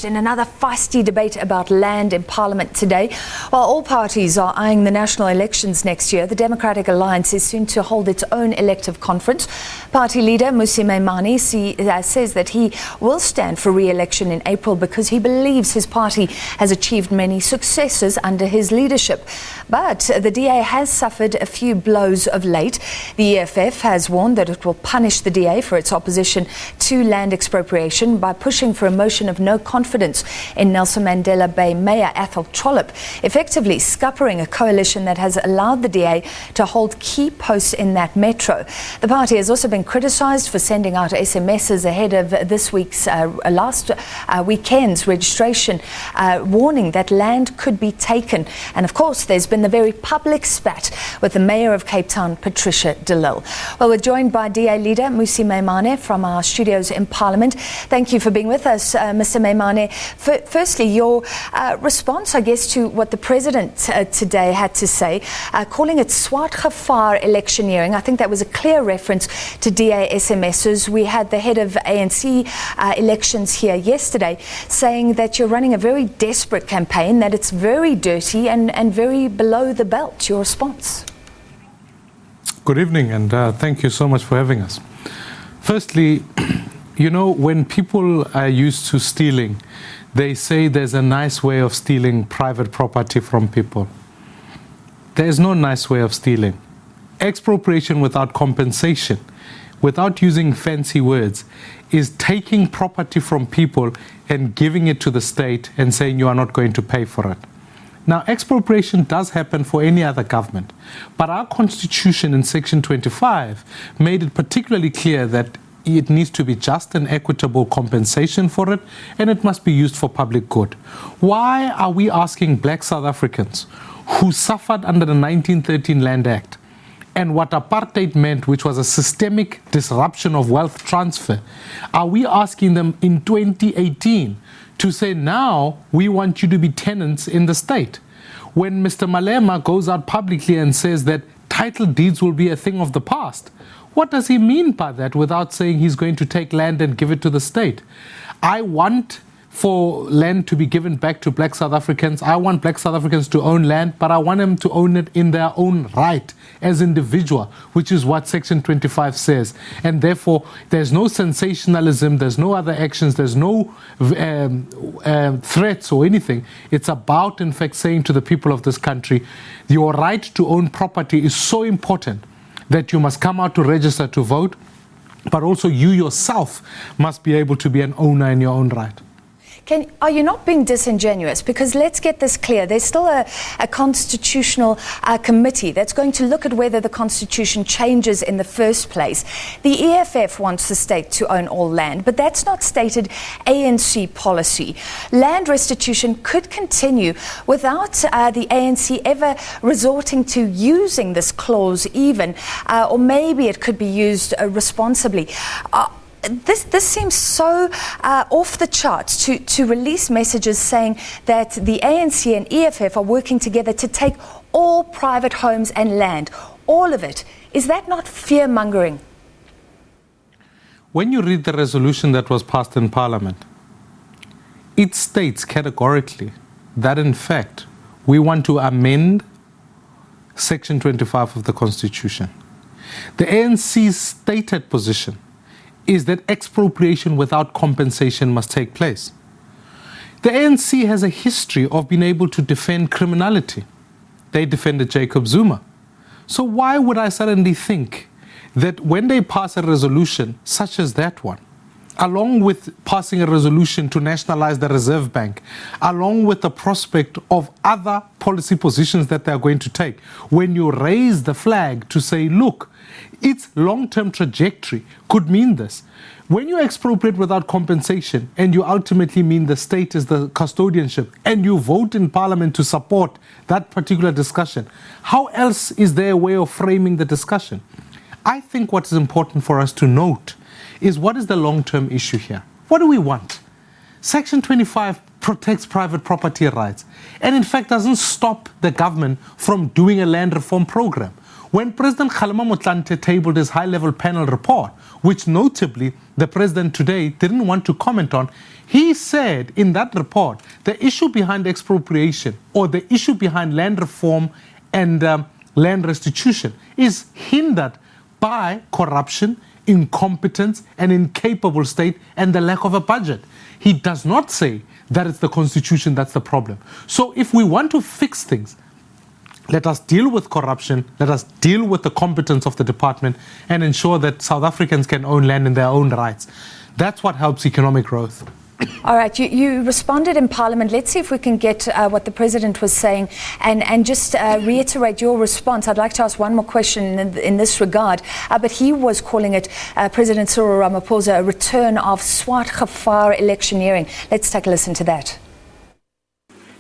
In another feisty debate about land in Parliament today, while all parties are eyeing the national elections next year, the Democratic Alliance is soon to hold its own elective conference. Party leader Mmusi Maimane says that he will stand for re-election in April because he believes his party has achieved many successes under his leadership. But the DA has suffered a few blows of late. The EFF has warned that it will punish the DA for its opposition to land expropriation by pushing for a motion of no confidence in Nelson Mandela Bay Mayor Athol Trollip, effectively scuppering a coalition that has allowed the DA to hold key posts in that metro. The party has also been criticised for sending out SMSs ahead of this week's last weekend's registration, warning that land could be taken. And of course, there's been the very public spat with the Mayor of Cape Town, Patricia De Lille. Well, we're joined by DA leader Mmusi Maimane from our studios in Parliament. Thank you for being with us, Mr. Maimane. Firstly, your response, I guess, to what the President today had to say, calling it swart gevaar electioneering. I think that was a clear reference to DA SMSs. We had the head of ANC elections here yesterday saying that you're running a very desperate campaign, that it's very dirty and very below the belt. Your response? Good evening, and thank you so much for having us. Firstly, you know, when people are used to stealing, they say there's a nice way of stealing private property from people. There's no nice way of stealing. Expropriation without compensation, without using fancy words, is taking property from people and giving it to the state and saying you are not going to pay for it. Now, expropriation does happen for any other government, but our constitution in section 25 made it particularly clear that it needs to be just and equitable compensation for it, and it must be used for public good. Why are we asking black South Africans who suffered under the 1913 Land Act and what apartheid meant, which was a systemic disruption of wealth transfer, are we asking them in 2018 to say, now we want you to be tenants in the state? When Mr. Malema goes out publicly and says that title deeds will be a thing of the past, what does he mean by that without saying he's going to take land and give it to the state? I want for land to be given back to black South Africans. I want black South Africans to own land, but I want them to own it in their own right as individual, which is what Section 25 says. And therefore, there's no sensationalism, there's no other actions, there's no threats or anything. It's about, in fact, saying to the people of this country, your right to own property is so important that you must come out to register to vote, but also you yourself must be able to be an owner in your own right. Are you not being disingenuous? Because let's get this clear. There's still a constitutional committee that's going to look at whether the constitution changes in the first place. The EFF wants the state to own all land, but that's not stated ANC policy. Land restitution could continue without the ANC ever resorting to using this clause even, or maybe it could be used responsibly. This seems so off the charts to release messages saying that the ANC and EFF are working together to take all private homes and land, all of it. Is that not fear-mongering? When you read the resolution that was passed in Parliament, it states categorically that, in fact, we want to amend Section 25 of the Constitution. The ANC's stated position is that expropriation without compensation must take place. The ANC has a history of being able to defend criminality. They defended Jacob Zuma. So why would I suddenly think that when they pass a resolution such as that one, along with passing a resolution to nationalize the Reserve Bank, along with the prospect of other policy positions that they're going to take, when you raise the flag to say, look, its long-term trajectory could mean this. When you expropriate without compensation and you ultimately mean the state is the custodianship and you vote in Parliament to support that particular discussion, how else is there a way of framing the discussion? I think what is important for us to note is what is the long-term issue here? What do we want? Section 25 protects private property rights and in fact doesn't stop the government from doing a land reform program. When President Kgalema Motlanthe tabled his high-level panel report, which notably the president today didn't want to comment on, he said in that report the issue behind expropriation or the issue behind land reform and land restitution is hindered by corruption, incompetence, an incapable state, and the lack of a budget. He does not say that it's the constitution that's the problem. So if we want to fix things, let us deal with corruption, let us deal with the competence of the department, and ensure that South Africans can own land in their own rights. That's what helps economic growth. All right, you responded in Parliament. Let's see if we can get what the President was saying and just reiterate your response. I'd like to ask one more question in this regard, but he was calling it, President Cyril Ramaphosa, a return of swart gevaar electioneering. Let's take a listen to that.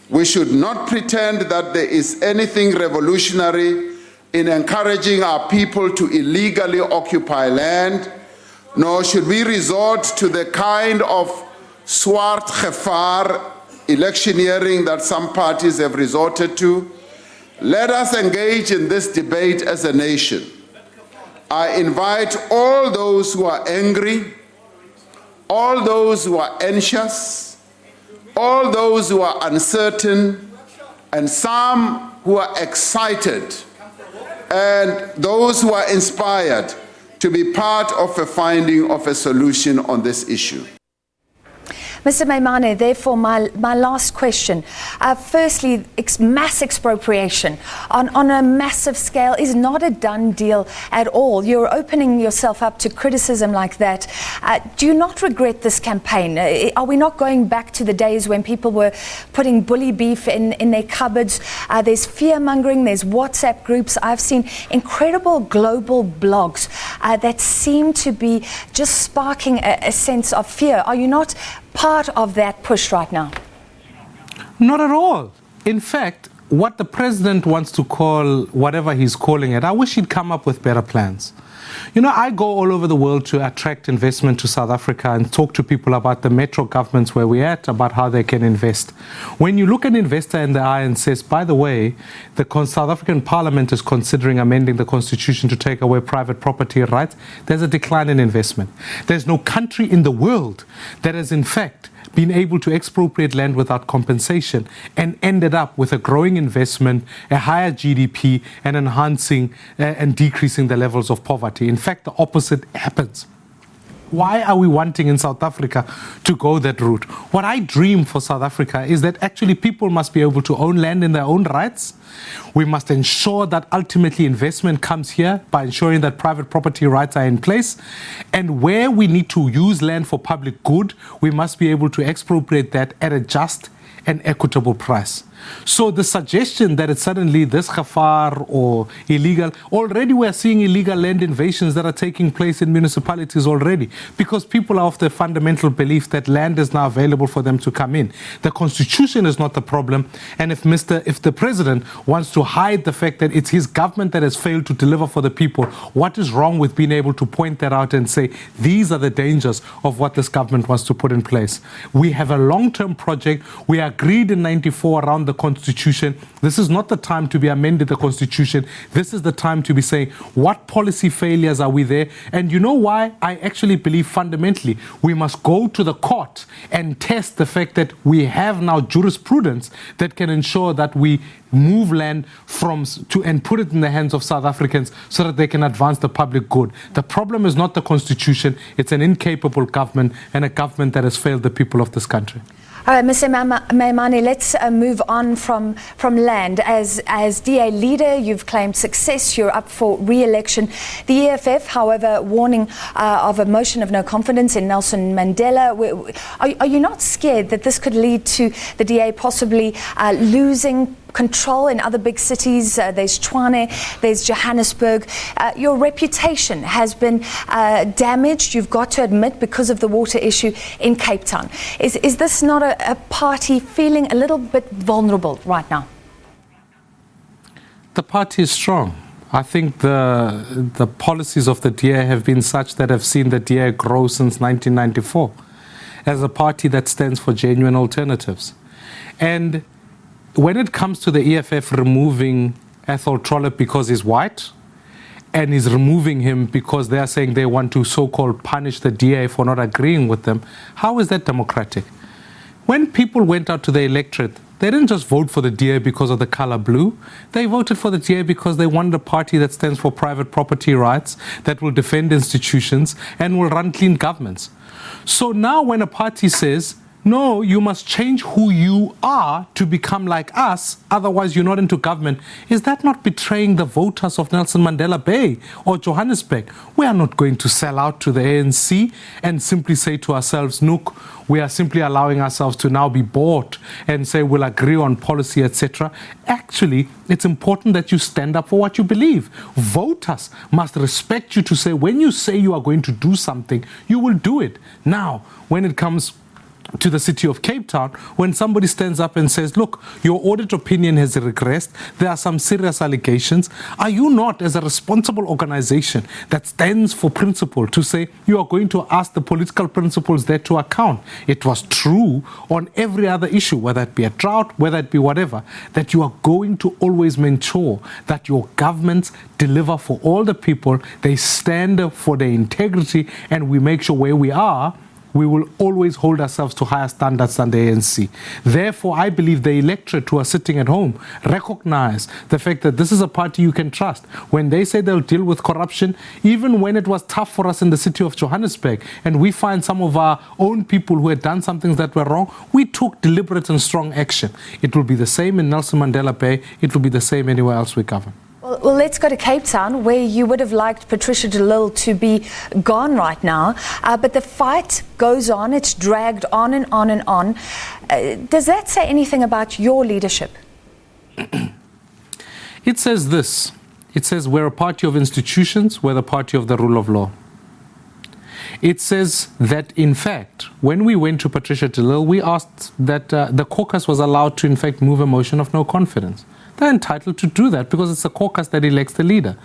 We should not pretend that there is anything revolutionary in encouraging our people to illegally occupy land, nor should we resort to the kind of swart gevaar electioneering that some parties have resorted to. Let us engage in this debate as a nation. I invite all those who are angry, all those who are anxious, all those who are uncertain, and some who are excited, and those who are inspired to be part of a finding of a solution on this issue. Mr. Maimane, therefore, my last question. Firstly, mass expropriation on a massive scale is not a done deal at all. You're opening yourself up to criticism like that. Do you not regret this campaign? Are we not going back to the days when people were putting bully beef in their cupboards? There's fear-mongering, there's WhatsApp groups. I've seen incredible global blogs that seem to be just sparking a sense of fear. Are you not part of that push right now? Not at all. In fact, what the president wants to call whatever he's calling it, I wish he'd come up with better plans. You know, I go all over the world to attract investment to South Africa and talk to people about the metro governments where we're at, about how they can invest. When you look an investor in the eye and says, by the way, the South African Parliament is considering amending the constitution to take away private property rights, there's a decline in investment. There's no country in the world that has in fact been able to expropriate land without compensation and ended up with a growing investment, a higher GDP, and enhancing and decreasing the levels of poverty. In fact, the opposite happens. Why are we wanting in South Africa to go that route? What I dream for South Africa is that actually people must be able to own land in their own rights. We must ensure that ultimately investment comes here by ensuring that private property rights are in place. And where we need to use land for public good, we must be able to expropriate that at a just and equitable price. So the suggestion that it's suddenly this gevaar or illegal, already we're seeing illegal land invasions that are taking place in municipalities already because people are of the fundamental belief that land is now available for them to come in. The constitution is not the problem, and if the president wants to hide the fact that it's his government that has failed to deliver for the people, what is wrong with being able to point that out and say these are the dangers of what this government wants to put in place? We have a long-term project. We agreed in '94 around the constitution. This is not the time to be amending the constitution. This is the time to be saying what policy failures are we there. And you know why? I actually believe fundamentally we must go to the court and test the fact that we have now jurisprudence that can ensure that we move land and put it in the hands of South Africans so that they can advance the public good. The problem is not the constitution, it's an incapable government and a government that has failed the people of this country. All right, Mr. Maimane, let's move on from land. As DA leader, you've claimed success. You're up for re-election. The EFF, however, warning of a motion of no confidence in Nelson Mandela. Are you not scared that this could lead to the DA possibly losing control in other big cities? There's Tshwane, there's Johannesburg. Your reputation has been damaged, you've got to admit, because of the water issue in Cape Town. Is this not a party feeling a little bit vulnerable right now? The party is strong. I think the policies of the DA have been such that have seen the DA grow since 1994 as a party that stands for genuine alternatives. And when it comes to the EFF removing Athol Trollip because he's white, and is removing him because they are saying they want to so-called punish the DA for not agreeing with them, how is that democratic? When people went out to the electorate, they didn't just vote for the DA because of the color blue. They voted for the DA because they wanted a party that stands for private property rights, that will defend institutions, and will run clean governments. So now when a party says, no, you must change who you are to become like us, otherwise you're not into government, is that not betraying the voters of Nelson Mandela Bay or Johannesburg? We are not going to sell out to the ANC and simply say to ourselves, look, we are simply allowing ourselves to now be bought and say we'll agree on policy, etc. Actually, it's important that you stand up for what you believe. Voters must respect you to say when you say you are going to do something, you will do it. Now, when it comes to the city of Cape Town, when somebody stands up and says, look, your audit opinion has regressed, there are some serious allegations, are you not, as a responsible organization that stands for principle, to say you are going to ask the political principles there to account? It was true on every other issue, whether it be a drought, whether it be whatever, that you are going to always make sure that your governments deliver for all the people, they stand for their integrity, and we make sure where we are, we will always hold ourselves to higher standards than the ANC. Therefore, I believe the electorate who are sitting at home recognize the fact that this is a party you can trust. When they say they'll deal with corruption, even when it was tough for us in the city of Johannesburg, and we find some of our own people who had done some things that were wrong, we took deliberate and strong action. It will be the same in Nelson Mandela Bay. It will be the same anywhere else we govern. Well, let's go to Cape Town, where you would have liked Patricia De Lille to be gone right now. But the fight goes on. It's dragged on and on and on. Does that say anything about your leadership? It says this. It says we're a party of institutions. We're the party of the rule of law. It says that, in fact, when we went to Patricia De Lille, we asked that the caucus was allowed to, in fact, move a motion of no confidence. They're entitled to do that because it's the caucus that elects the leader.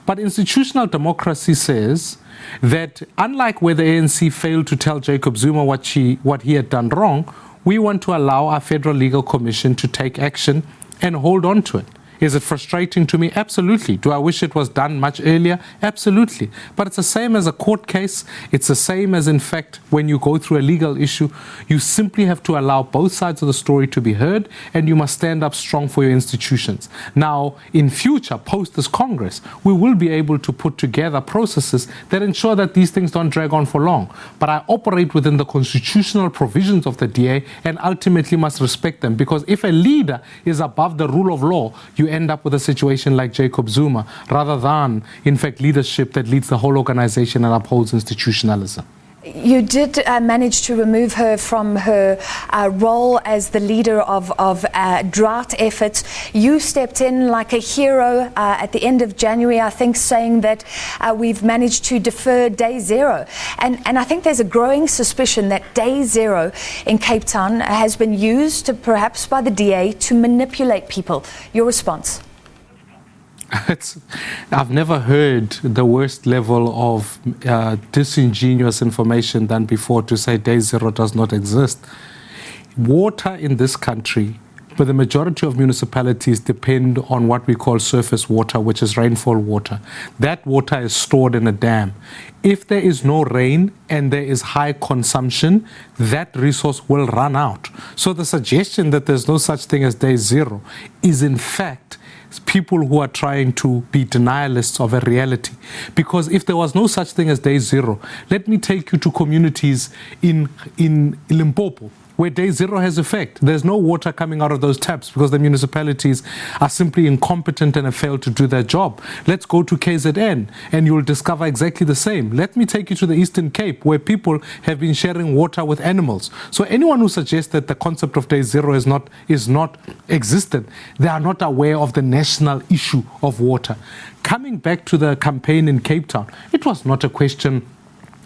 But institutional democracy says that, unlike where the ANC failed to tell Jacob Zuma what he had done wrong, we want to allow our Federal Legal Commission to take action and hold on to it. Is it frustrating to me? Absolutely. Do I wish it was done much earlier? Absolutely. But it's the same as a court case. It's the same as, in fact, when you go through a legal issue, you simply have to allow both sides of the story to be heard, and you must stand up strong for your institutions. Now, in future, post this Congress, we will be able to put together processes that ensure that these things don't drag on for long. But I operate within the constitutional provisions of the DA and ultimately must respect them, because if a leader is above the rule of law, you end up with a situation like Jacob Zuma, rather than, in fact, leadership that leads the whole organization and upholds institutionalism. You did manage to remove her from her role as the leader of drought efforts. You stepped in like a hero at the end of January, I think, saying that we've managed to defer day zero. And I think there's a growing suspicion that day zero in Cape Town has been used, perhaps by the DA, to manipulate people. Your response? I've never heard the worst level of disingenuous information than before to say day zero does not exist. Water in this country, but the majority of municipalities depend on what we call surface water, which is rainfall water. That water is stored in a dam. If there is no rain and there is high consumption, that resource will run out. So the suggestion that there's no such thing as day zero is, in fact, people who are trying to be denialists of a reality. Because if there was no such thing as day zero, let me take you to communities in Limpopo, where day zero has effect. There's no water coming out of those taps because the municipalities are simply incompetent and have failed to do their job. Let's go to KZN and you'll discover exactly the same. Let me take you to the Eastern Cape, where people have been sharing water with animals. So anyone who suggests that the concept of day zero is not existent, they are not aware of the national issue of water. Coming back to the campaign in Cape Town, it was not a question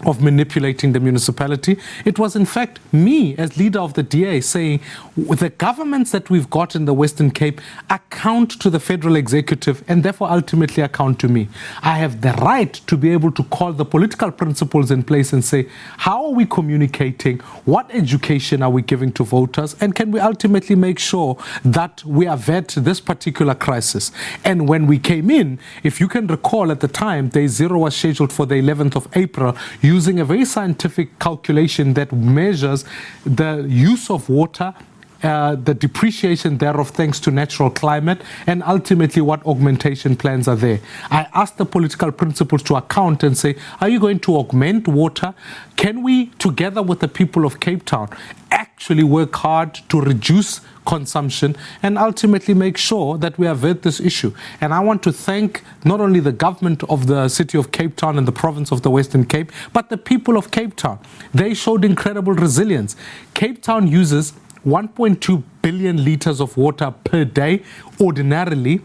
of manipulating the municipality. It was in fact me as leader of the DA saying the governments that we've got in the Western Cape account to the federal executive and therefore ultimately account to me. I have the right to be able to call the political principles in place and say, how are we communicating? What education are we giving to voters? And can we ultimately make sure that we avert this particular crisis? And when we came in, if you can recall at the time, day zero was scheduled for the 11th of April, using a very scientific calculation that measures the use of water, the depreciation thereof thanks to natural climate, and ultimately what augmentation plans are there. I asked the political principles to account and say, are you going to augment water? Can we, together with the people of Cape Town, actually work hard to reduce consumption and ultimately make sure that we avert this issue? And I want to thank not only the government of the city of Cape Town and the province of the Western Cape, but the people of Cape Town. They showed incredible resilience. Cape Town uses 1.2 billion litres of water per day ordinarily.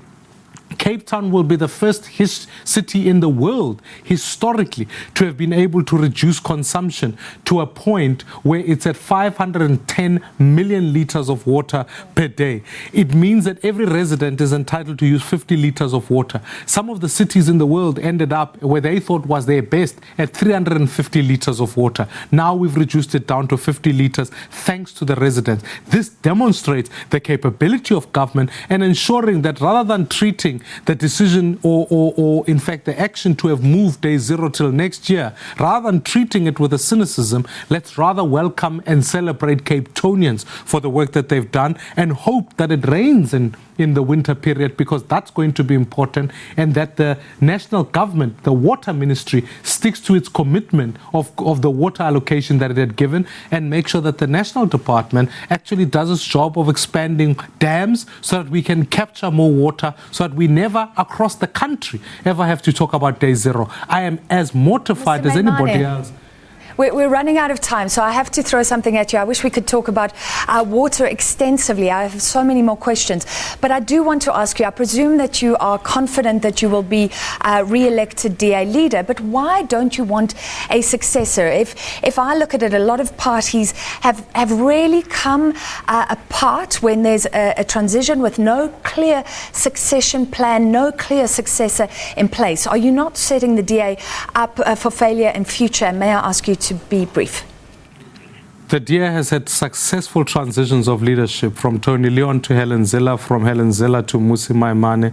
Cape Town will be the first city in the world historically to have been able to reduce consumption to a point where it's at 510 million litres of water per day. It means that every resident is entitled to use 50 litres of water. Some of the cities in the world ended up where they thought was their best at 350 litres of water. Now we've reduced it down to 50 litres thanks to the residents. This demonstrates the capability of government and ensuring that rather than treating the decision or in fact the action to have moved day zero till next year, rather than treating it with a cynicism, let's rather welcome and celebrate Cape Townians for the work that they've done and hope that it rains in the winter period, because that's going to be important, and that the national government, the water ministry, sticks to its commitment of the water allocation that it had given, and make sure that the national department actually does its job of expanding dams so that we can capture more water, so that we never across the country ever have to talk about day zero. I am as mortified as anybody else. We're running out of time, so I have to throw something at you. I wish we could talk about water extensively. I have so many more questions. But I do want to ask you, I presume that you are confident that you will be re-elected DA leader, but why don't you want a successor? If I look at it, a lot of parties have really come apart when there's a transition with no clear succession plan, no clear successor in place. Are you not setting the DA up for failure in future? And may I ask you to be brief? The DA has had successful transitions of leadership, from Tony Leon to Helen Ziller, from Helen Ziller to Mmusi Maimane,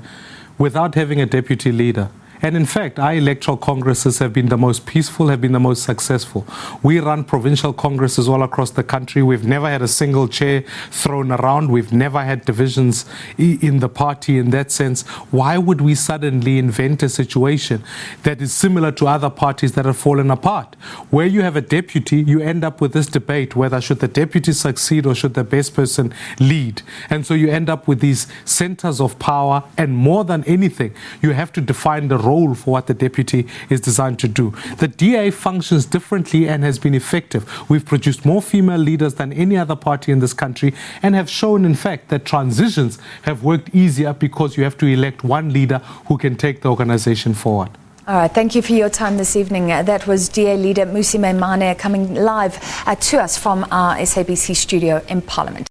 without having a deputy leader. And in fact, our electoral congresses have been the most peaceful, have been the most successful. We run provincial congresses all across the country. We've never had a single chair thrown around. We've never had divisions in the party in that sense. Why would we suddenly invent a situation that is similar to other parties that have fallen apart? Where you have a deputy, you end up with this debate whether should the deputy succeed or should the best person lead. And so you end up with these centers of power, and more than anything, you have to define the role for what the deputy is designed to do. The DA functions differently and has been effective. We've produced more female leaders than any other party in this country, and have shown, in fact, that transitions have worked easier because you have to elect one leader who can take the organization forward. All right, thank you for your time this evening. That was DA leader Mmusi Maimane coming live to us from our SABC studio in Parliament.